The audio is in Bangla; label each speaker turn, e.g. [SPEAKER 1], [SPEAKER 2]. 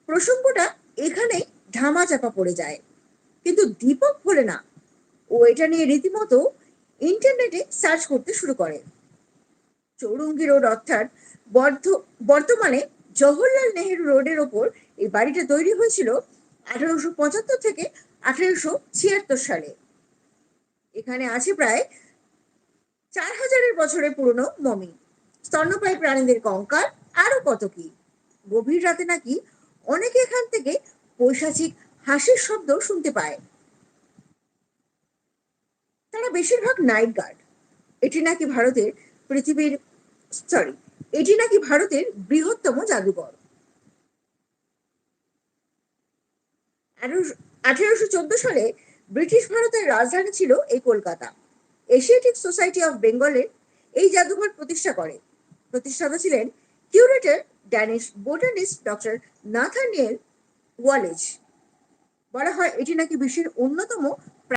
[SPEAKER 1] প্রসঙ্গটা এখানেই ধামাচাপা পড়ে যায়। কিন্তু দীপক ভোলে না, ও এটা নিয়ে রীতিমতো ইন্টারনেটে সার্চ করতে শুরু করে। চৌরঙ্গি রোড অর্থাৎ বর্তমানে জওহরলাল নেহেরু রোডের ওপর এই বাড়িটা তৈরি হয়েছিল 1875 থেকে 1876 সালে। এখানে আছে প্রায় 4000 বছরের পুরনো মমি, স্তন্যপায়ী প্রাণীদের কঙ্কাল, আরো কত কি। গভীর রাতে নাকি অনেকে এখান থেকে পৈশাচিক হাসির শব্দ শুনতে পায়। তারা বেশিরভাগ নাইট গার্ড। এটি নাকি ভারতের পৃথিবীর সরি এটি নাকি ভারতের বৃহত্তম জাদুঘর। 1814 সালে ব্রিটিশ ভারতের রাজধানী ছিল এই কলকাতা। এশিয়াটিক সোসাইটি অফ বেঙ্গলের এই জাদুঘর প্রতিষ্ঠাতা ছিলেন curator Danish botanist doctor Nathaniel ওয়ালেজ। বলা হয় এটি নাকি বিশ্বের অন্যতম